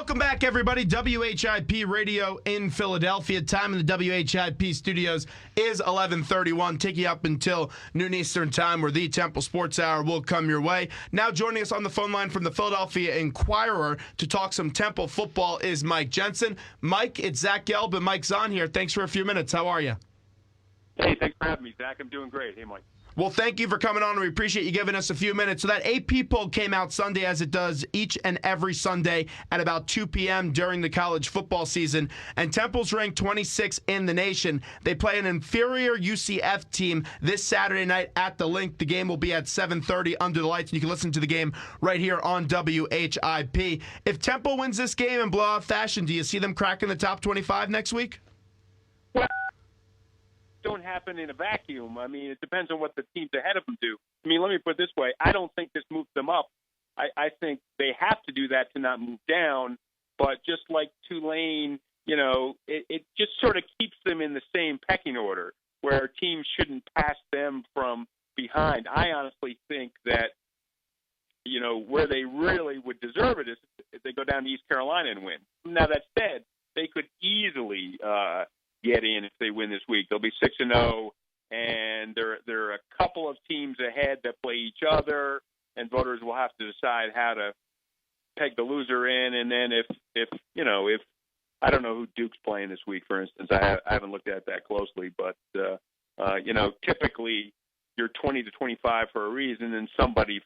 Welcome back, everybody. WHIP Radio in Philadelphia. Time in the WHIP studios is 11:31, taking up until noon Eastern time, where the Temple Sports Hour will come your way. Now joining us on the phone line from the Philadelphia Inquirer to talk some Temple football is Mike Jensen. Mike, it's Zach Gelb and Mike Zahn here. Thanks for a few minutes. How are you? Hey, thanks for having me, Zach. I'm doing great. Hey, Mike. Well, thank you for coming on, and we appreciate you giving us a few minutes. So that AP poll came out Sunday, as it does each and every Sunday at about 2 p.m. during the college football season, and Temple's ranked 26 in the nation. They play an inferior UCF team this Saturday night at the Link. The game will be at 7:30 under the lights, and you can listen to the game right here on WHIP. If Temple wins this game in blowout fashion, do you see them cracking the top 25 next week? Well, don't happen in a vacuum. I mean, it depends on what the teams ahead of them do. I mean, let me put it this way. I don't think this moves them up. I think they have to do that to not move down. But just like Tulane, it just sort of keeps them in the same pecking order where teams shouldn't pass them from behind. I honestly think that, where they really would deserve it is if they go down to East Carolina and win. Now, that said, they could easily get in if they win this week. They'll be 6-0, and there are a couple of teams ahead that play each other, and voters will have to decide how to peg the loser in. And then if I don't know who Duke's playing this week, for instance. I haven't looked at that closely, but typically you're 20 to 25 for a reason, and somebody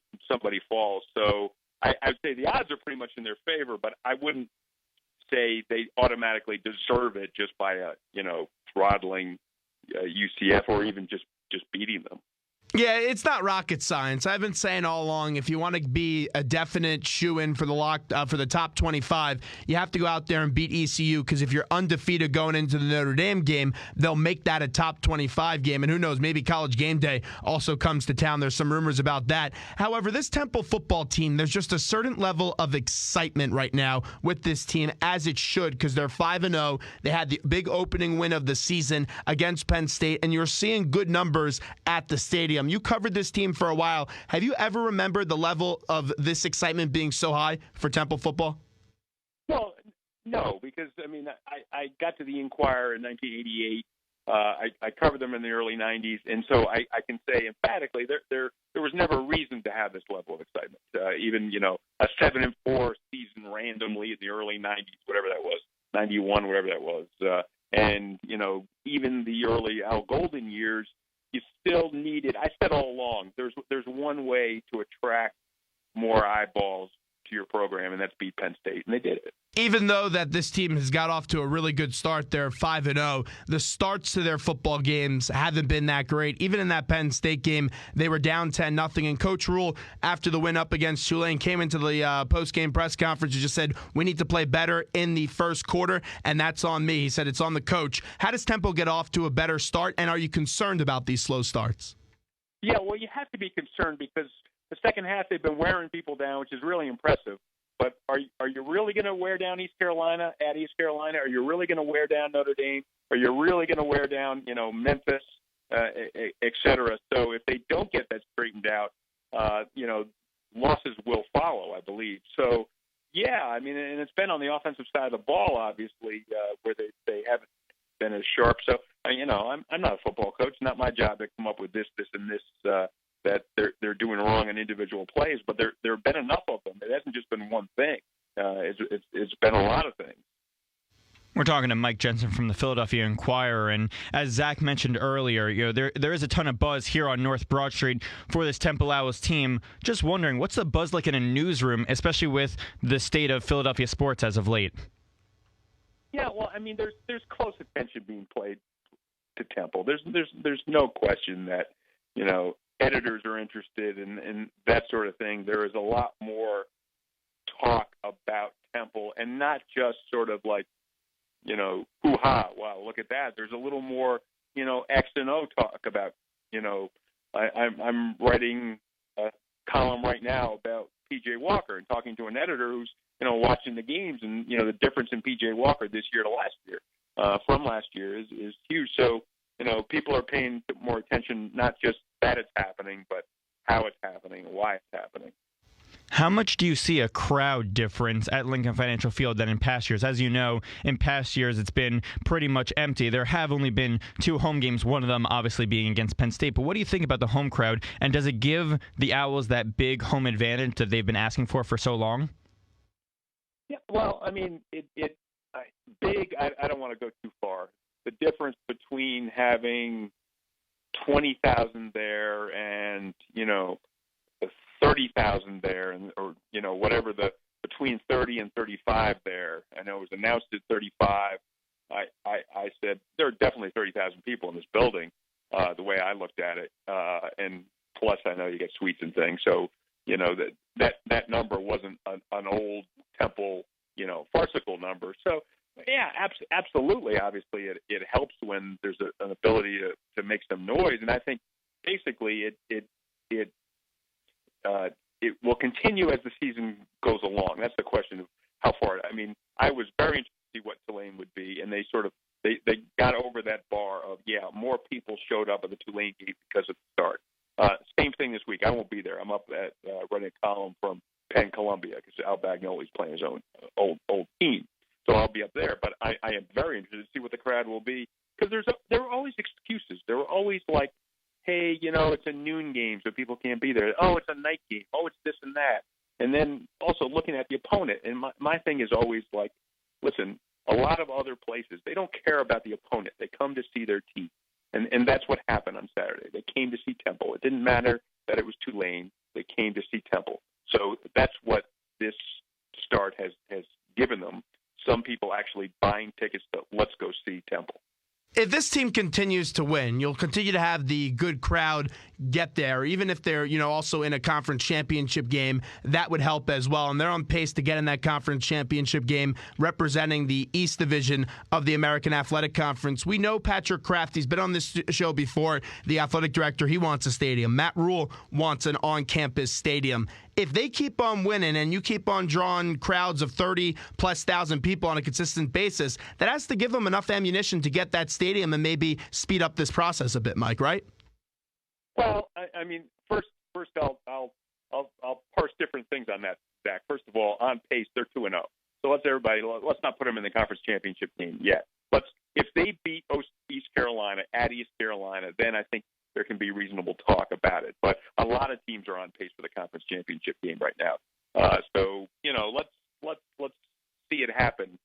falls. So I'd say the odds are pretty much in their favor, but I wouldn't say they automatically deserve it just by throttling UCF or even just beating them. Yeah, it's not rocket science. I've been saying all along, if you want to be a definite shoe-in for the top 25, you have to go out there and beat ECU, because if you're undefeated going into the Notre Dame game, they'll make that a top 25 game. And who knows, maybe College Game Day also comes to town. There's some rumors about that. However, this Temple football team, there's just a certain level of excitement right now with this team, as it should, because they're 5-0. They had the big opening win of the season against Penn State, and you're seeing good numbers at the stadium. You covered this team for a while. Have you ever remembered the level of this excitement being so high for Temple football? Well, no, because, I got to the Inquirer in 1988. I covered them in the early 90s, and so I can say emphatically there was never a reason to have this level of excitement. Even, a 7-4 season randomly in the early 90s, whatever that was, 91, whatever that was. And, even the early Al Golden years, you still needed. I said all along, there's one way to attract more eyeballs to your program, and that's beat Penn State, and they did it. Even though that this team has got off to a really good start, they're 5-0. The starts to their football games haven't been that great. Even in that Penn State game, they were down 10-0. And Coach Rule, after the win up against Tulane, came into the post-game press conference and just said, we need to play better in the first quarter, and that's on me. He said it's on the coach. How does Temple get off to a better start, and are you concerned about these slow starts? Yeah, well, you have to be concerned because the second half they've been wearing people down, which is really impressive. But are you really going to wear down East Carolina at East Carolina? Are you really going to wear down Notre Dame? Are you really going to wear down, Memphis, et cetera? So if they don't get that straightened out, losses will follow, I believe. So, yeah, and it's been on the offensive side of the ball, obviously, where they haven't been as sharp. So, I'm not a football coach. Not my job to come up with this, and this. That they're doing wrong in individual plays, but there have been enough of them. It hasn't just been one thing. It's been a lot of things. We're talking to Mike Jensen from the Philadelphia Inquirer, and as Zach mentioned earlier, there is a ton of buzz here on North Broad Street for this Temple Owls team. Just wondering, what's the buzz like in a newsroom, especially with the state of Philadelphia sports as of late? Yeah, well, there's close attention being paid to Temple. There's no question that editors are interested in that sort of thing. There is a lot more talk about Temple, and not just sort of like, hoo-ha, wow, look at that. There's a little more, X and O talk about, I'm writing a column right now about P.J. Walker and talking to an editor who's, watching the games, and, the difference in P.J. Walker this year to last year, from last year is huge. So, people are paying more attention, not just that it's happening, but how it's happening and why it's happening. How much do you see a crowd difference at Lincoln Financial Field than in past years? As you know, in past years, it's been pretty much empty. There have only been 2 home games, one of them obviously being against Penn State. But what do you think about the home crowd, and does it give the Owls that big home advantage that they've been asking for so long? Yeah, well, I mean, I don't want to go too far. The difference between having 20,000 there and 30,000 there, or whatever between 30 and 35 there. I know it was announced at 35. I said there are definitely 30,000 people in this building. The way I looked at it, and plus I know you get suites and things, so that number wasn't an old Temple farcical number. So yeah, absolutely. Obviously, it helps when there's an ability to make some noise, and I think basically it will continue as the season goes along. That's the question of how far. I mean, I was very interested to see what Tulane would be, and they got over that bar of more people showed up at the Tulane game because of the start. Same thing this week. I won't be there. I'm up at running a column from Penn Columbia because Al Bagnoli's playing his own old team. So I'll be up there, but I am very interested to see what the crowd will be, because there are always excuses. There were always like, hey, it's a noon game, so people can't be there. Oh, it's a night game. Oh, it's this and that. And then also looking at the opponent. And my thing is always like, listen, a lot of other places, they don't care about the opponent. They come to see their team. And that's what happened on Saturday. They came to see Temple. It didn't matter that it was Tulane. They came to see Temple. So that's what this start has given them. Some people actually buying tickets to let's go see Temple. If this team continues to win, you'll continue to have the good crowd get there. Even if they're, also in a conference championship game, that would help as well. And they're on pace to get in that conference championship game representing the East Division of the American Athletic Conference. We know Patrick Kraft. He's been on this show before, the athletic director. He wants a stadium. Matt Rule wants an on-campus stadium. If they keep on winning and you keep on drawing crowds of 30-plus thousand people on a consistent basis, that has to give them enough ammunition to get that stadium and maybe speed up this process a bit, Mike, right? Well, I mean, first I'll parse different things on that, Zach. First of all, on pace, they're 2-0. So let's not put them in the conference championship game yet. If they beat East Carolina at East Carolina, then I think there can be reasonable talk about it. But a lot of teams are on pace for the conference championship game right now. So let's see it happen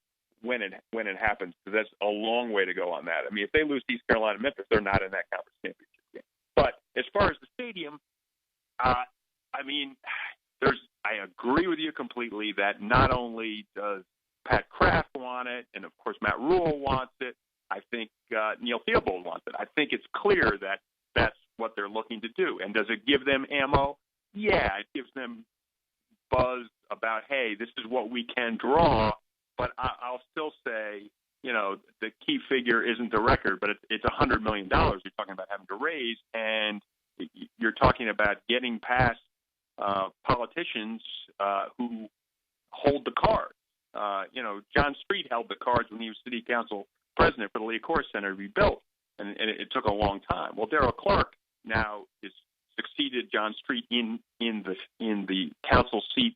when it happens, because that's a long way to go on that. I mean, if they lose to East Carolina and Memphis, they're not in that conference championship game. But as far as the stadium, I agree with you completely that not only does Pat Kraft want it, and of course Matt Rule wants it, I think Neil Theobald wants it. I think it's clear that that's what they're looking to do. And does it give them ammo? Yeah, it gives them buzz about, hey, this is what we can draw. But I'll still say, the key figure isn't the record, but it's $100 million you're talking about having to raise, and you're talking about getting past politicians who hold the cards. John Street held the cards when he was city council president for the Lee Corse Center to be built, and it took a long time. Well, Darrell Clark now is succeeded John Street in the council seat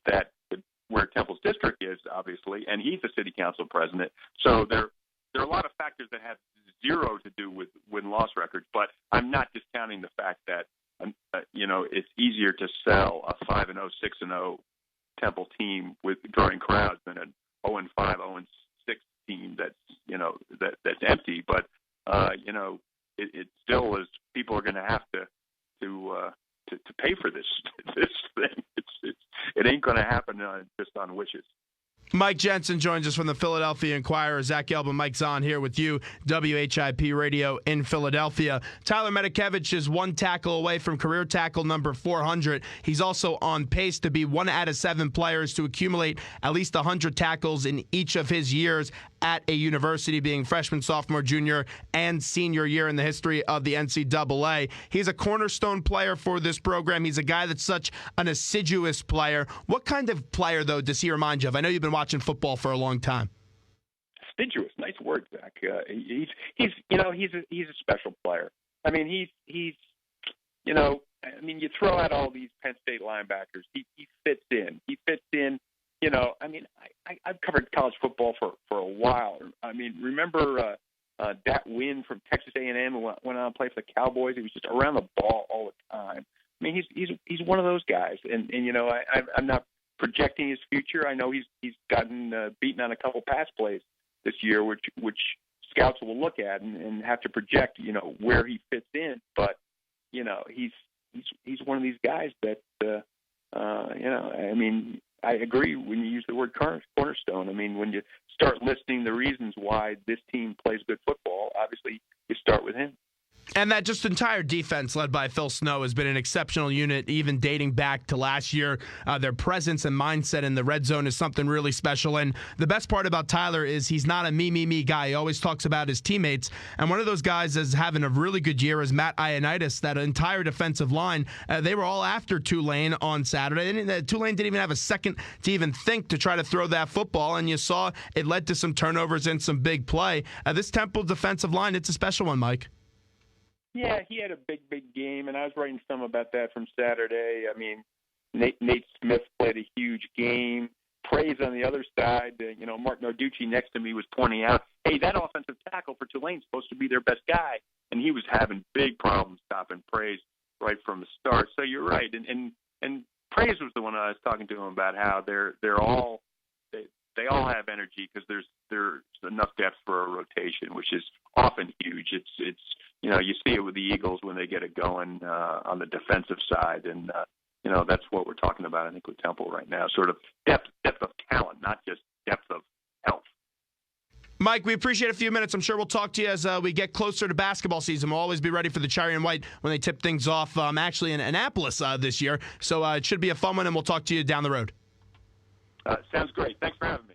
where Temple's district is, obviously, and he's the city council president. So there are a lot of factors that have zero to do with win-loss records, but I'm not discounting the fact that it's easier to sell a 5-0, 6-0 Temple team with drawing crowds than an 0-5, 0-6 team that's empty. But it still is. People are going to have to pay for this thing. It ain't going to happen just on wishes. Mike Jensen joins us from the Philadelphia Inquirer. Zach Gelb and Mike Zahn here with you, WHIP Radio in Philadelphia. Tyler Medikevich is one tackle away from career tackle number 400. He's also on pace to be 1 out of 7 players to accumulate at least 100 tackles in each of his years at a university, being freshman, sophomore, junior, and senior year in the history of the NCAA. He's a cornerstone player for this program. He's a guy that's such an assiduous player. What kind of player, though, does he remind you of? I know you've been watching football for a long time. Assiduous, nice word, Zach. He's a special player. I mean, he's I mean, you throw out all these Penn State linebackers. He fits in. He fits in. You know, I mean, I've covered college football for a while. I mean, remember that win from Texas A&M and went on to play for the Cowboys? He was just around the ball all the time. I mean, he's one of those guys. And you know, I'm not projecting his future. I know he's gotten beaten on a couple pass plays this year, which scouts will look at and have to project, you know, where he fits in. But you know, he's one of these guys that you know, I mean, I agree when you use the word cornerstone. I mean, when you start listing the reasons why this team plays good football, obviously you start with him. And that just entire defense led by Phil Snow has been an exceptional unit, even dating back to last year. Their presence and mindset in the red zone is something really special. And the best part about Tyler is he's not a me guy. He always talks about his teammates. And one of those guys is having a really good year is Matt Ioannidis. That entire defensive line, they were all after Tulane on Saturday. Tulane didn't even have a second to even think to try to throw that football. And you saw it led to some turnovers and some big play. This Temple defensive line, it's a special one, Mike. Yeah, he had a big game, and I was writing some about that from Saturday. I mean, Nate Smith played a huge game. Praise on the other side. You know, Mark Narducci next to me was pointing out, hey, that offensive tackle for Tulane's supposed to be their best guy, and he was having big problems stopping Praise right from the start. So you're right, and Praise was the one I was talking to him about how they're all they all have energy because there's enough depth for a rotation, which is often huge. It's you know, you see it with the Eagles when they get it going on the defensive side, and you know, that's what we're talking about, I think, with Temple right now. Sort of depth of talent, not just depth of health. Mike, we appreciate a few minutes. I'm sure we'll talk to you as we get closer to basketball season. We'll always be ready for the cherry and white when they tip things off, actually in Annapolis this year. So it should be a fun one, and we'll talk to you down the road. Sounds great. Thanks for having me.